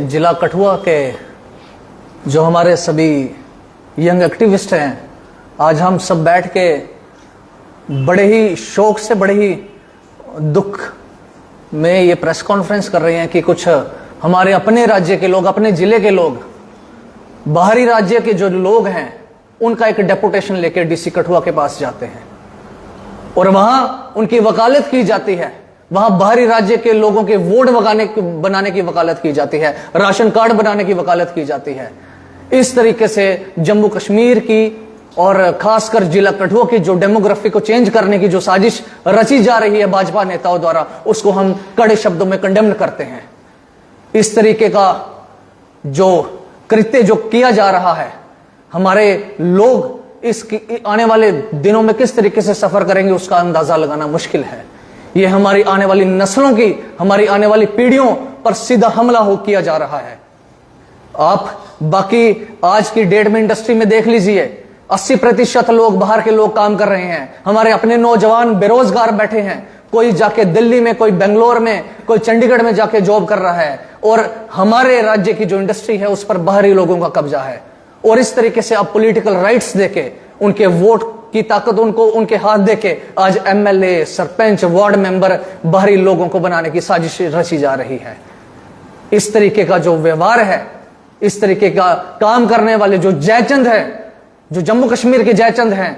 जिला कठुआ के जो हमारे सभी यंग एक्टिविस्ट हैं, आज हम सब बैठ के बड़े ही शौक से, बड़े ही दुख में ये प्रेस कॉन्फ्रेंस कर रहे हैं कि कुछ हमारे अपने राज्य के लोग, अपने जिले के लोग, बाहरी राज्य के जो लोग हैं उनका एक डेपुटेशन लेकर डीसी कठुआ के पास जाते हैं और वहां उनकी वकालत की जाती है। वहां बाहरी राज्य के लोगों के वोट बनाने की वकालत की जाती है, राशन कार्ड बनाने की वकालत की जाती है। इस तरीके से जम्मू कश्मीर की और खासकर जिला कठुआ की जो डेमोग्राफी को चेंज करने की जो साजिश रची जा रही है भाजपा नेताओं द्वारा, उसको हम कड़े शब्दों में कंडेम करते हैं। इस तरीके का जो कृत्य जो किया जा रहा है, हमारे लोग इस आने वाले दिनों में किस तरीके से सफर करेंगे उसका अंदाजा लगाना मुश्किल है। ये हमारी आने वाली नस्लों की, हमारी आने वाली पीढ़ियों पर सीधा हमला किया जा रहा है। आप बाकी आज की डेट में इंडस्ट्री में देख लीजिए, 80% लोग बाहर के लोग काम कर रहे हैं। हमारे अपने नौजवान बेरोजगार बैठे हैं, कोई जाके दिल्ली में, कोई बेंगलोर में, कोई चंडीगढ़ में जाके जॉब कर रहा है और हमारे राज्य की जो इंडस्ट्री है उस पर बाहरी लोगों का कब्जा है। और इस तरीके से आप पॉलिटिकल राइट्स देके, उनके वोट की ताकत उनको उनके हाथ देके आज एमएलए, सरपंच, वार्ड मेंबर बाहरी लोगों को बनाने की साजिश रची जा रही है। इस तरीके का जो व्यवहार है, इस तरीके का काम करने वाले जो जयचंद है, जो जम्मू कश्मीर के जयचंद हैं,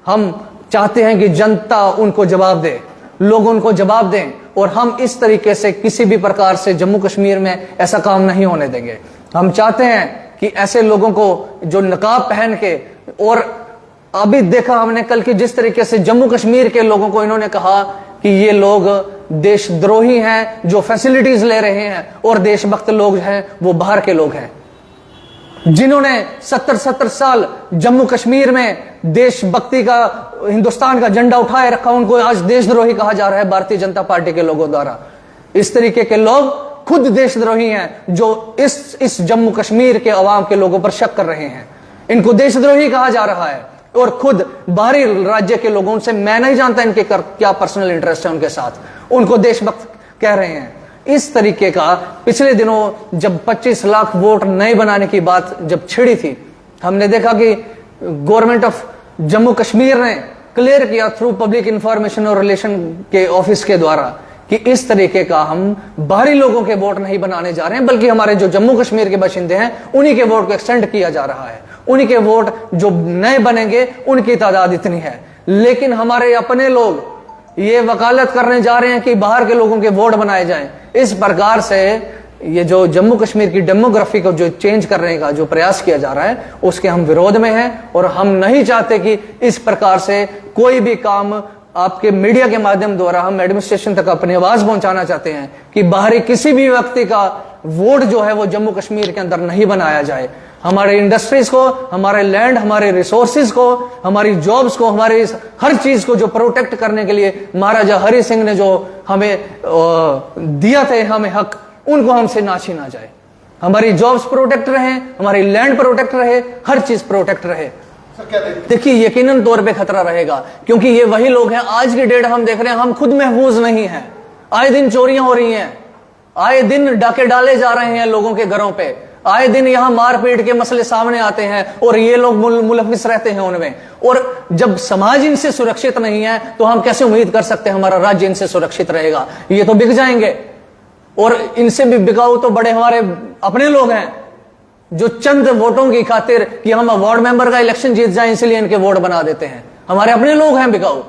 हम चाहते हैं कि जनता उनको जवाब दे, लोग उनको जवाब दें और हम इस तरीके से किसी भी प्रकार से जम्मू कश्मीर में ऐसा काम नहीं होने देंगे। हम चाहते हैं कि ऐसे लोगों को जो नकाब पहन के, और अभी देखा हमने कल की जिस तरीके से जम्मू कश्मीर के लोगों को इन्होंने कहा कि ये लोग देशद्रोही हैं जो फैसिलिटीज ले रहे हैं, और देशभक्त लोग हैं वो बाहर के लोग हैं जिन्होंने 70 साल जम्मू कश्मीर में देशभक्ति का, हिंदुस्तान का झंडा उठाए रखा, उनको आज देशद्रोही कहा जा रहा है भारतीय जनता पार्टी के लोगों द्वारा। इस तरीके के लोग खुद देशद्रोही हैं जो इस जम्मू कश्मीर के अवाम के लोगों पर शक कर रहे हैं। इनको देशद्रोही कहा जा रहा है और खुद बाहरी राज्य के लोगों से, मैं नहीं जानता इनके क्या पर्सनल इंटरेस्ट है उनके साथ, उनको देशभक्त कह रहे हैं। इस तरीके का पिछले दिनों जब 25 लाख वोट नए बनाने की बात जब छिड़ी थी, हमने देखा कि गवर्नमेंट ऑफ जम्मू कश्मीर ने क्लियर किया थ्रू पब्लिक इंफॉर्मेशन और रिलेशन के ऑफिस के द्वारा कि इस तरीके का हम बाहरी लोगों के वोट नहीं बनाने जा रहे हैं, बल्कि हमारे जो जम्मू कश्मीर के बाशिंदे हैं उन्हीं के वोट को एक्सटेंड किया जा रहा है। उन्हीं के वोट जो नए बनेंगे उनकी तादाद इतनी है। लेकिन हमारे अपने लोग ये वकालत करने जा रहे हैं कि बाहर के लोगों के वोट बनाए जाएं। इस प्रकार से ये जो जम्मू कश्मीर की डेमोग्राफी को जो चेंज करने का जो प्रयास किया जा रहा है उसके हम विरोध में हैं और हम नहीं चाहते कि इस प्रकार से कोई भी काम आपके मीडिया के माध्यम द्वारा हम एडमिनिस्ट्रेशन तक अपनी आवाज पहुंचाना चाहते हैं कि बाहरी किसी भी व्यक्ति का वोट जो है वो जम्मू कश्मीर के अंदर नहीं बनाया जाए। हमारे इंडस्ट्रीज को, हमारे लैंड, हमारे रिसोर्सेज को, हमारी जॉब्स को, हमारी हर चीज को जो प्रोटेक्ट करने के लिए महाराजा हरि सिंह ने जो हमें दिया थे हमें हक, उनको हमसे ना छीना जाए। हमारी जॉब्स प्रोटेक्ट रहे, हमारी लैंड प्रोटेक्ट रहे, हर चीज प्रोटेक्ट रहे। देखिए यकीनन तौर पे खतरा रहेगा, क्योंकि ये वही लोग हैं, आज की डेट हम देख रहे हैं, हम खुद महफूज नहीं हैं। आए दिन चोरियां हो रही हैं, आए दिन डाके डाले जा रहे हैं लोगों के घरों पे, आए दिन यहां मारपीट के मसले सामने आते हैं और ये लोग मुलविस रहते हैं उनमें। और जब समाज इनसे सुरक्षित नहीं है तो हम कैसे उम्मीद कर सकते हैं हमारा राज्य इनसे सुरक्षित रहेगा? ये तो बिक जाएंगे। और इनसे भी बिकाऊ तो बड़े हमारे अपने लोग हैं जो चंद वोटों की खातिर कि हम वार्ड मेंबर का इलेक्शन जीत जाए इसलिए इनके वोट बना देते हैं। हमारे अपने लोग हैं बिकाऊ,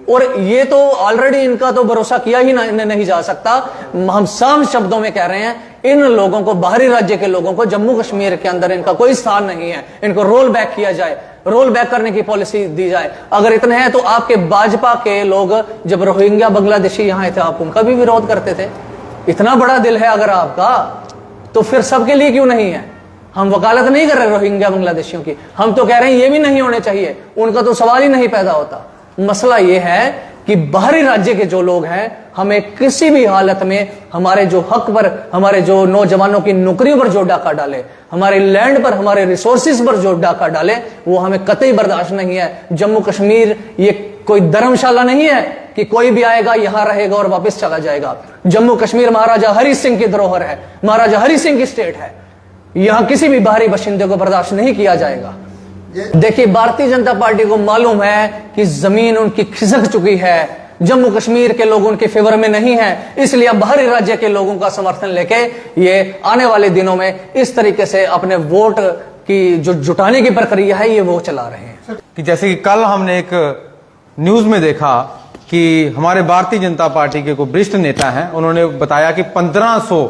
और ये तो ऑलरेडी इनका तो भरोसा किया ही नहीं जा सकता। हम साफ शब्दों में कह रहे हैं, इन लोगों को, बाहरी राज्य के लोगों को जम्मू कश्मीर के अंदर इनका कोई स्थान नहीं है। इनको रोल बैक किया जाए, रोल बैक करने की पॉलिसी दी जाए। अगर इतना है तो आपके भाजपा के लोग जब रोहिंग्या बांग्लादेशी यहां थे आप उनका भी विरोध करते थे। इतना बड़ा दिल है अगर आपका तो फिर सबके लिए क्यों नहीं है? हम वकालत नहीं कर रहे रोहिंग्या बांग्लादेशियों की, हम तो कह रहे हैं ये भी नहीं होने चाहिए, उनका तो सवाल ही नहीं पैदा होता। मसला यह है कि बाहरी राज्य के जो लोग हैं हमें किसी भी हालत में हमारे जो हक पर, हमारे जो नौजवानों की नौकरियों पर जो डाका डाले, हमारे लैंड पर, हमारे रिसोर्सेज पर जो डाका डाले, वो हमें कतई बर्दाश्त नहीं है। जम्मू कश्मीर ये कोई धर्मशाला नहीं है कि कोई भी आएगा यहां रहेगा और वापस चला जाएगा। जम्मू कश्मीर महाराजा हरि सिंह की धरोहर है, महाराजा हरि सिंह की स्टेट है। यहां किसी भी बाहरी बाशिंदे को बर्दाश्त नहीं किया जाएगा। देखिए, भारतीय जनता पार्टी को मालूम है कि जमीन उनकी खिसक चुकी है, जम्मू कश्मीर के लोग उनके फेवर में नहीं है, इसलिए अब बाहरी राज्य के लोगों का समर्थन लेके ये आने वाले दिनों में इस तरीके से अपने वोट की जो जुटाने की प्रक्रिया है ये वो चला रहे हैं। कि जैसे कि कल हमने एक न्यूज में देखा कि हमारे भारतीय जनता पार्टी के कोई वरिष्ठ नेता हैं, उन्होंने बताया कि 1500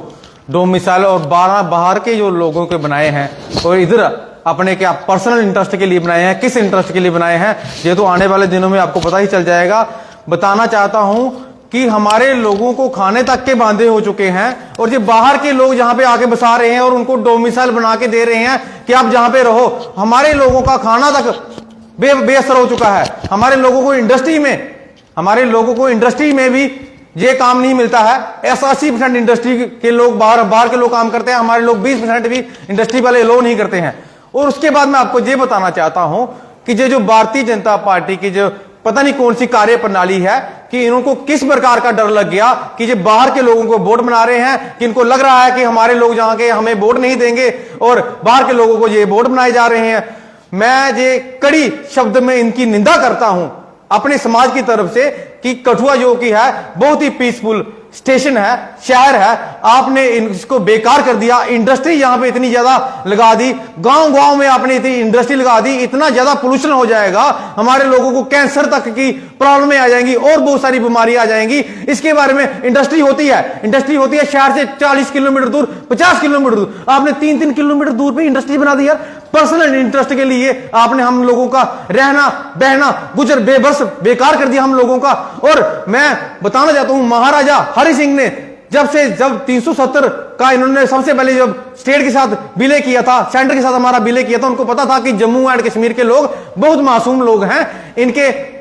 डोमिसाइल और 12 बाहर के जो लोगों के बनाए हैं और इधर अपने क्या पर्सनल इंटरेस्ट के लिए बनाए हैं, किस इंटरेस्ट के लिए बनाए हैं ये तो आने वाले दिनों में आपको पता ही चल जाएगा। बताना चाहता हूं कि हमारे लोगों को खाने तक के बांधे हो चुके हैं और जो बाहर के लोग जहां पे आके बसा रहे हैं और उनको डोमिसाइल बना के दे रहे हैं कि आप जहां पे रहो, हमारे लोगों का खाना तक बेअसर हो चुका है। हमारे लोगों को इंडस्ट्री में भी ये काम नहीं मिलता है। 80% इंडस्ट्री के लोग बाहर के लोग काम करते हैं, हमारे लोग 20% भी इंडस्ट्री वाले लो नहीं करते हैं। और उसके बाद मैं आपको ये बताना चाहता हूं कि ये जो भारतीय जनता पार्टी की जो पता नहीं कौन सी कार्य प्रणाली है कि इनको किस प्रकार का डर लग गया कि ये बाहर के लोगों को वोट बना रहे हैं, कि इनको लग रहा है कि हमारे लोग जहां के हमें वोट नहीं देंगे और बाहर के लोगों को ये वोट बनाए जा रहे हैं। मैं ये कड़ी शब्द में इनकी निंदा करता हूं अपने समाज की तरफ से कि कठुआ जो की है बहुत ही पीसफुल स्टेशन है, शहर है, आपने इसको बेकार कर दिया। इंडस्ट्री यहां पे इतनी ज्यादा लगा दी, गांव में आपने इतनी इंडस्ट्री लगा दी, इतना ज्यादा पोल्यूशन हो जाएगा, हमारे लोगों को कैंसर तक की प्रॉब्लमें आ जाएंगी और बहुत सारी बीमारियां आ जाएंगी। इसके बारे में इंडस्ट्री होती है शहर से 40 किलोमीटर दूर, 50 किलोमीटर दूर, आपने 3-3 किलोमीटर दूर पे इंडस्ट्री बना दी यार। पर्सनल इंटरेस्ट के लिए आपने हम लोगों का रहना बहना गुजर बेबस बेकार कर दिया हम लोगों का। और मैं बताना चाहता हूं महाराजा हरि सिंह ने जब 370 का इन्होंने सबसे पहले जब स्टेट के साथ विलय किया था, सेंटर के साथ हमारा विलय किया था, उनको पता था कि जम्मू एंड कश्मीर के लोग बहुत मासूम लोग हैं,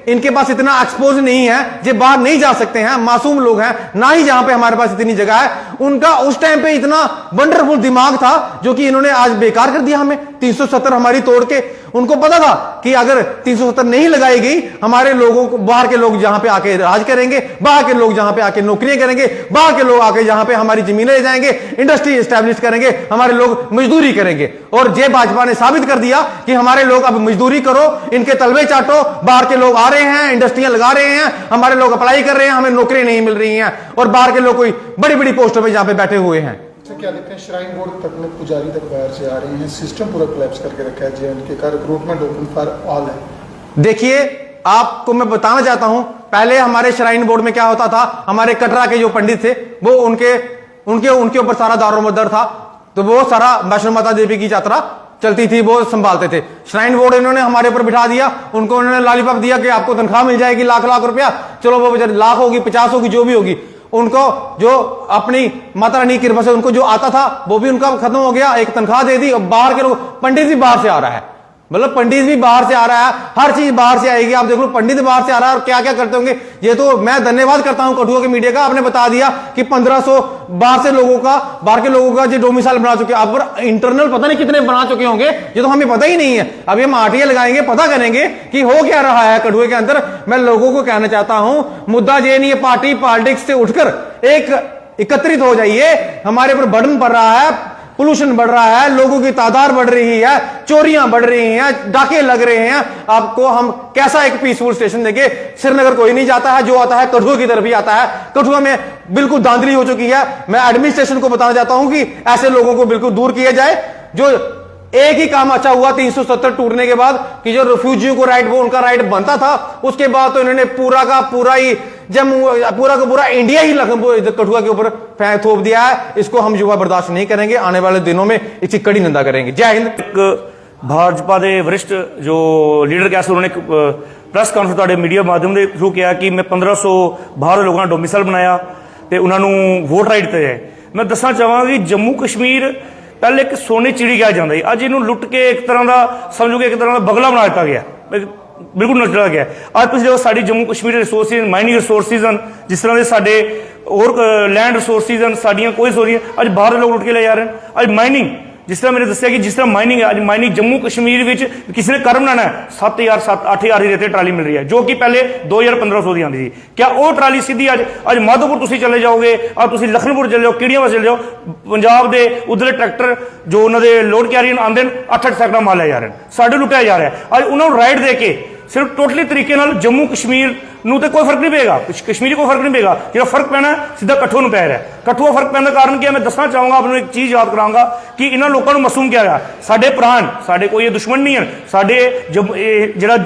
इनके पास इतना एक्सपोज नहीं है, ये बाहर नहीं जा सकते हैं, मासूम लोग हैं, ना ही जहां पे हमारे पास इतनी जगह है। उनका उस टाइम पे इतना वंडरफुल दिमाग था जो कि इन्होंने आज बेकार कर दिया हमें 370 हमारी तोड़ के। उनको पता था कि अगर 370 नहीं लगाई गई, हमारे लोगों को बाहर के लोग जहां पे आके राज करेंगे, बाहर के लोग जहां पे आके नौकरियां करेंगे, बाहर के लोग आके जहां पे हमारी जमीनें ले जाएंगे, इंडस्ट्री एस्टेब्लिश करेंगे, हमारे लोग मजदूरी करेंगे। और जे भाजपा ने साबित कर दिया कि हमारे लोग अब मजदूरी करो, इनके तलवे चाटो, बाहर के लोग आ रहे हैं, इंडस्ट्रियां लगा रहे हैं, हमारे लोग अप्लाई कर रहे हैं, हमें नौकरी नहीं मिल रही हैं और बाहर के लोग कोई बड़ी बड़ी पोस्टों पे जहां पे बैठे हुए हैं। क्या देखते हैं, श्राइन बोर्ड तक में पुजारी तक बाहर से आ रहे हैं, सिस्टम पूरा कोलैप्स करके रखा है, JNK का रिक्रूटमेंट ओपन फॉर ऑल है। देखिए, आपको मैं बताना चाहता हूं, पहले हमारे श्राइन बोर्ड में क्या होता था, हमारे कटरा के जो पंडित थे वो उनके ऊपर सारा दारोमदार था, तो वो सारा वैष्णो माता देवी की यात्रा चलती थी, वो संभालते थे। श्राइन बोर्ड इन्होंने हमारे ऊपर बिठा दिया, उनको उन्होंने लॉलीपॉप दिया कि आपको तनख्वाह मिल जाएगी लाख रुपया, चलो वो लाख होगी 50 होगी जो भी होगी। उनको जो अपनी माता रानी की कृपा से उनको जो आता था वो भी उनका खत्म हो गया, एक तनख्वाह दे दी। बाहर के लोग, पंडित भी बाहर से आ रहा है, मतलब पंडित भी बाहर से आ रहा है, हर चीज बाहर से आएगी। आप देख लो पंडित बाहर से आ रहा है और क्या क्या करते होंगे। ये तो मैं धन्यवाद करता हूं कठुआ के मीडिया का, आपने बता दिया कि 1500 बाहर के लोगों का जो डोमिसाइल बना चुके हैं। अब इंटरनल पता नहीं कितने बना चुके होंगे, ये तो हमें पता ही नहीं है। अभी हम आरटीए लगाएंगे, पता करेंगे कि हो क्या रहा है कठुए के अंदर। मैं लोगों को कहना चाहता हूं, मुद्दा ये नहीं है, पार्टी पॉलिटिक्स से उठकर एक एकत्रित हो जाइए। हमारे ऊपर बर्डन पड़ रहा है, पोल्यूशन बढ़ रहा है, लोगों की तादाद बढ़ रही है, चोरियां बढ़ रही हैं, डाके लग रहे हैं। आपको हम कैसा एक पीसफुल स्टेशन देंगे? श्रीनगर कोई नहीं जाता है, जो आता है कठुआ की तरफ ही आता है। कठुआ में बिल्कुल धांधली हो चुकी है। मैं एडमिनिस्ट्रेशन को बताना चाहता हूं कि ऐसे लोगों को बिल्कुल दूर किया जाए। जो एक ही काम अच्छा हुआ 370 टूटने के बाद कि जो रिफ्यूजियों को राइट, वो उनका राइट बनता था, उसके बाद तो इन्होंने पूरा का पूरा इंडिया ही कठुआ के ऊपर थोप दिया है। इसको हम युवा बर्दाश्त नहीं करेंगे, आने वाले दिनों में इसकी कड़ी निंदा करेंगे। जय हिंद। भाजपा के वरिष्ठ जो लीडर कह उन्होंने प्रेस कॉन्फ्रेंस ਤੁਹਾਡੇ मीडिया माध्यम से थ्रू किया कि मैं 1500 बाहर लोगों ने डोमिसाइल बनाया तो उन्होंने वोट राइट दिता है। मैं दसना चाहांगा कि जम्मू कश्मीर पहले एक सोने चिड़ी कहा जाता है, अज इन्हों लुट के एक तरह का समझो कि एक तरह का बगला बना दिता गया, बिल्कुल नचड़ा गया। अज तुम जो sari Jammu Kashmir resources, mining resources हैं, जिस तरह के साडे और लैंड रिसोर्सिज हैं, साड़ियाँ कोई रिसोर्सिज अज बाहर लोग लुट के ले जा रहे हैं। अज माइनिंग जिस तरह मैंने दसिया कि जिस तरह माइनिंग है, माइनिंग जम्मू कश्मीर में किसी ने कर्म बनाना है 7,000 8,000 रेते ट्राली मिल रही है, जो कि पहले 2,000-1,500 की आती थी। क्या वो ट्राली सीधी अज माधोपुर तुम चले जाओगे, तुम लखनपुर चले जाओ, किड़ियां चले जाओ, पंजाब के उधरले ट्रैक्टर जो उन्होंने लोड कैरियर आते हैं 8-8 सैकड़ा माल ले जा रहे हैं, साढ़े लुटिया जा रहा है। अज उन्होंने राइट दे के सिर्फ टोटली तरीके जम्मू कश्मीर ਨੂੰ ਤੇ ਕੋਈ ਫਰਕ ਨਹੀਂ ਪਏਗਾ, कश्मीरी को फर्क नहीं पेगा, जो फर्क पैना सीधा कठुआ ਨੂੰ ਪੈ ਰਿਹਾ। कठुआ फर्क पैने का कारण क्या, मैं दसना चाहूंगा आपको एक चीज याद कराऊंगा कि इन्होंने लोगों को मासूम किया गया। साडे प्राण, साडे कोई दुश्मन नहीं है, साडे ਜਿਹੜਾ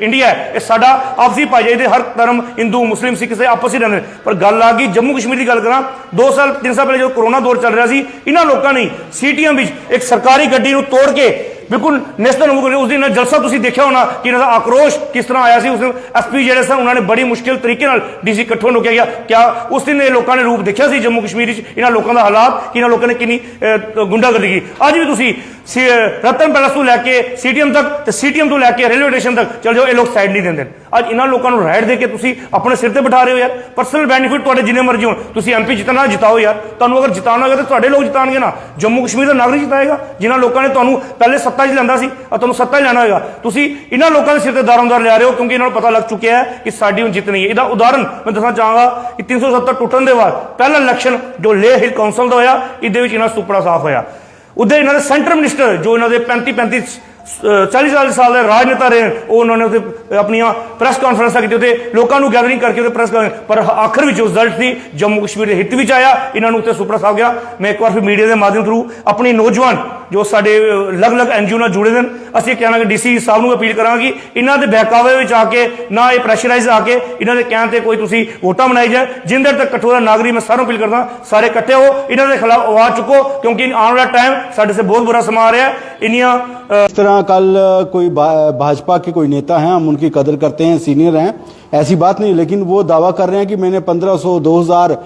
इंडिया है ये साडा आपसी भाईचारे ਦੇ हर धर्म हिंदू मुस्लिम सिख से आपस ही रहते। पर गल आ गई जम्मू कश्मीर की गल करा, 2 साल 3 साल पहले जो कोरोना दौर चल रहा सी, इन्होंने लोगों ने सीटीएम एक सरकारी गड्डी ਨੂੰ तोड़ के बिल्कुल नेशनल उस दिन जलसा तुम देखा होना कि इन्होंने आक्रोश किस तरह आया। उस दिन SP जो उन्होंने बड़ी मुश्किल तरीके DC कट्ठों रोकया गया। क्या उस दिन लोगों ने रूप देखा सी जम्मू कश्मीर इन्होंने लोगों का हालात कि इन्होंने लोगों ने कितनी गुंडागर्दी की। अज भी तुम रतन पैलेस तो लैके CTM तक, CTM तो लैके रेलवे स्टेशन तक चल जाओ, ये लोग साइड नहीं देंगे। अज इन्होंने लोगों को राइट दे के अपने सिर पर बिठा रहे हो यार। पर्सनल बेनीफिट तो जिन्ने मर्जी हो, MP जितना जिताओ यार, तुम्हें अगर जिताना होगा तो लोग जिताएंगे ना, जम्मू कश्मीर का नागरिक जिताएगा जिन्होंने लोगों ने तुम्हें पहले सत्ता च लिया सी, तुम सत्ता लेना होगा। तुम इन्होंने लोगों के सिर से दारोमदार लिया रहे हो, क्योंकि इन्होंने पता लग चुका है कि साड़ी हुण जितनी है। इसका उदाहरण मैं दसना चाहूंगा कि 370 टुटन के बाद पहला इलैक्शन जो लेह हिल कौंसल का होया, ये इन्होंने सुपड़ा साफ होया। उधर इन्होंने सेंटर मिनिस्टर जो इन्होंने 35-40 साल के राजनेता रहे, उन्होंने अपन प्रेस कॉन्फ्रेंस की, लोगों को गैदरिंग करके प्रेस पर आखिर में जो रिजल्ट थी जम्मू कश्मीर के हित में आया, इन्होंने सुपड़ा साफ गया। मैं एक बार फिर मीडिया के माध्यम थ्रू अपनी नौजवान जो साडे अलग-अलग NGO नाल जुड़े हैं, असं कहना कि DC साहब को अपील करा कि इन्हों के बहकावे में आके ना ये प्रैशराइज आके इन्होंने कहने से कोई तुम वोटा बनाई जाए। जिन देर तक कठुआ नागरिक मैं सारों अपील करता सारे इकट्ठे हो, इन्होंने खिलाफ आवाज चुको, क्योंकि आने वाला टाइम साडे से बहुत बुरा समा आ रहा है। इस तरह कल कोई भाजपा के कोई नेता हैं, हम उनकी कदर करते हैं, सीनियर हैं, ऐसी बात नहीं, लेकिन वो दावा कर रहे हैं कि मैंने 1500 2000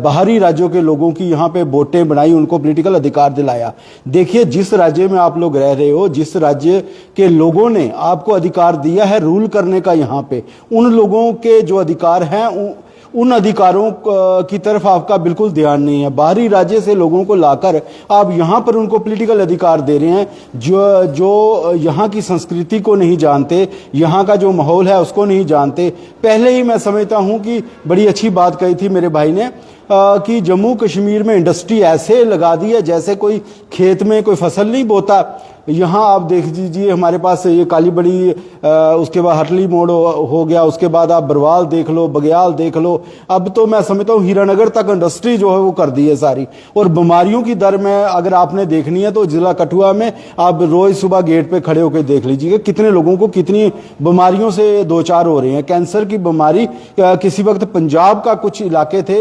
बाहरी राज्यों के लोगों की यहाँ पे वोटें बनाई, उनको पॉलिटिकल अधिकार दिलाया। देखिए, जिस राज्य में आप लोग रह रहे हो, जिस राज्य के लोगों ने आपको अधिकार दिया है रूल करने का, यहाँ पे उन लोगों के जो अधिकार हैं उन अधिकारों की तरफ आपका बिल्कुल ध्यान नहीं है। बाहरी राज्य से लोगों को लाकर आप यहाँ पर उनको पॉलिटिकल अधिकार दे रहे हैं, जो यहाँ की संस्कृति को नहीं जानते, यहाँ का जो माहौल है उसको नहीं जानते। पहले ही मैं समझता हूँ कि बड़ी अच्छी बात कही थी मेरे भाई ने कि जम्मू कश्मीर में इंडस्ट्री ऐसे लगा दी है जैसे कोई खेत में कोई फसल नहीं बोता। यहाँ आप देख लीजिए, हमारे पास ये काली बड़ी, उसके बाद हटली मोड़ हो गया, उसके बाद आप बरवाल देख लो, बग्याल देख लो, अब तो मैं समझता हूँ हीरानगर तक इंडस्ट्री जो है वो कर दी है सारी। और बीमारियों की दर में अगर आपने देखनी है तो जिला कठुआ में आप रोज सुबह गेट पे खड़े होकर देख लीजिए कितने लोगों को कितनी बीमारियों से दो चार हो रहे हैं। कैंसर की बीमारी, किसी वक्त पंजाब का कुछ इलाके थे,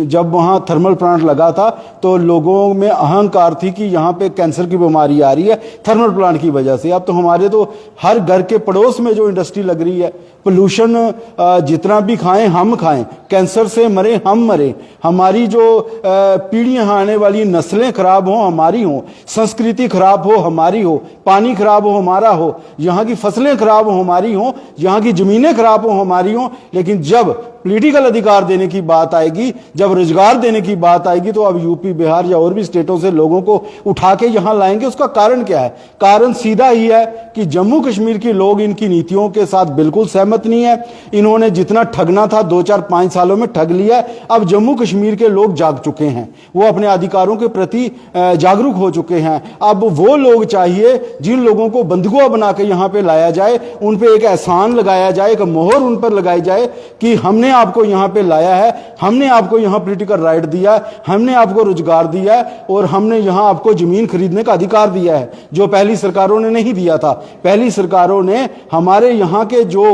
जब वहाँ थर्मल प्लांट लगा था तो लोगों में अहंकार थी कि यहाँ पे कैंसर की बीमारी आ रही है थर्मल प्लांट की वजह से। अब तो हमारे तो हर घर के पड़ोस में जो इंडस्ट्री लग रही है, पोल्यूशन जितना भी खाएं हम खाएं, कैंसर से मरे हम मरे, हमारी जो पीढ़ियां आने वाली नस्लें खराब हो हमारी हो, संस्कृति खराब हो हमारी हो, पानी खराब हो हमारा हो, यहाँ की फसलें खराब हो हमारी हो, यहाँ की जमीनें खराब हो हमारी हो। लेकिन जब पॉलिटिकल अधिकार देने की बात आएगी, जब रोजगार देने की बात आएगी, तो अब यूपी बिहार या और भी स्टेटों से लोगों को उठा के यहां लाएंगे। उसका कारण क्या है? कारण सीधा ही है कि जम्मू कश्मीर के लोग इनकी नीतियों के साथ बिल्कुल सहमत नहीं है। इन्होंने जितना ठगना था 2-4-5 सालों में ठग लिया। अब जम्मू कश्मीर के लोग जाग चुके हैं, वो अपने अधिकारों के प्रति जागरूक हो चुके हैं। अब वो लोग चाहिए जिन लोगों को बंधुआ बना के यहां पे लाया जाए, उन पे एक एहसान लगाया जाए, एक मोहर उन पर लगाई जाए कि हमने आपको यहां पे लाया है, हमने आपको यहां पॉलिटिकल राइट दिया, हमने आपको रोजगार दिया और हमने यहां आपको जमीन खरीदने का अधिकार दिया है, जो पहली सरकारों ने नहीं दिया था। पहली सरकारों ने हमारे यहां के जो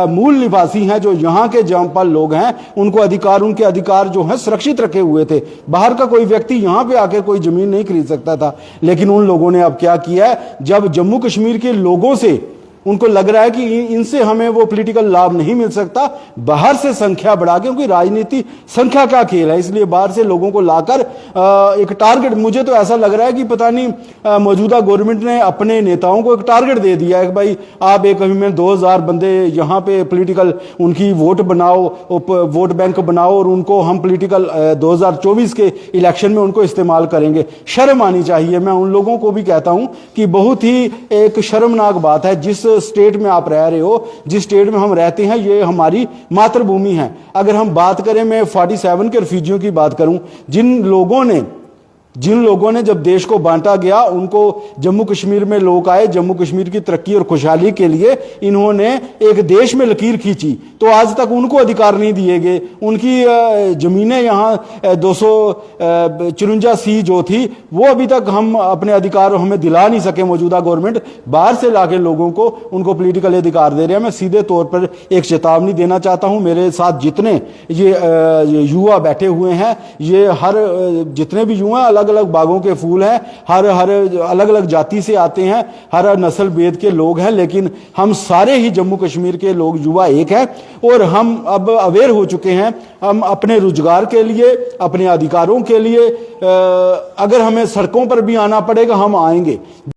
मूल निवासी हैं, जो यहां के जमपाल लोग हैं, उनको अधिकार, उनके अधिकार जो हैं सुरक्षित रखे हुए थे। बाहर का कोई व्यक्ति यहां पे आकर कोई जमीन नहीं खरीद सकता था। लेकिन उन लोगों ने अब क्या किया है, जब जम्मू कश्मीर के लोगों से उनको लग रहा है कि इनसे हमें वो पॉलिटिकल लाभ नहीं मिल सकता, बाहर से संख्या बढ़ा के, क्योंकि राजनीति संख्या का खेल है, इसलिए बाहर से लोगों को लाकर एक टारगेट, मुझे तो ऐसा लग रहा है कि पता नहीं मौजूदा गवर्नमेंट ने अपने नेताओं को एक टारगेट दे दिया है कि भाई आप एक अभी में 2000 बंदे यहाँ पे पॉलिटिकल उनकी वोट बनाओ, वोट बैंक बनाओ और उनको हम पॉलिटिकल 2024 के इलेक्शन में उनको इस्तेमाल करेंगे। शर्म आनी चाहिए। मैं उन लोगों को भी कहता हूं कि बहुत ही एक शर्मनाक बात है, जिस स्टेट में आप रह रहे हो, जिस स्टेट में हम रहते हैं, ये हमारी मातृभूमि है। अगर हम बात करें, मैं 47 के रिफ्यूजियों की बात करूं, जिन लोगों ने जब देश को बांटा गया, उनको जम्मू कश्मीर में लोग आए, जम्मू कश्मीर की तरक्की और खुशहाली के लिए इन्होंने एक देश में लकीर खींची, तो आज तक उनको अधिकार नहीं दिए गए। उनकी जमीनें यहाँ 254 सी जो थी, वो अभी तक हम अपने अधिकार हमें दिला नहीं सके। मौजूदा गवर्नमेंट बाहर से लाके लोगों को उनको पॉलिटिकल अधिकार दे रहे हैं। मैं सीधे तौर पर एक चेतावनी देना चाहता हूं, मेरे साथ जितने ये युवा बैठे हुए हैं, ये जितने भी युवा अलग अलग बागों के फूल हैं, हर अलग अलग जाति से आते हैं, हर नस्ल भेद के लोग हैं, लेकिन हम सारे ही जम्मू कश्मीर के लोग युवा एक हैं और हम अब अवेयर हो चुके हैं। हम अपने रोजगार के लिए, अपने अधिकारों के लिए अगर हमें सड़कों पर भी आना पड़ेगा, हम आएंगे।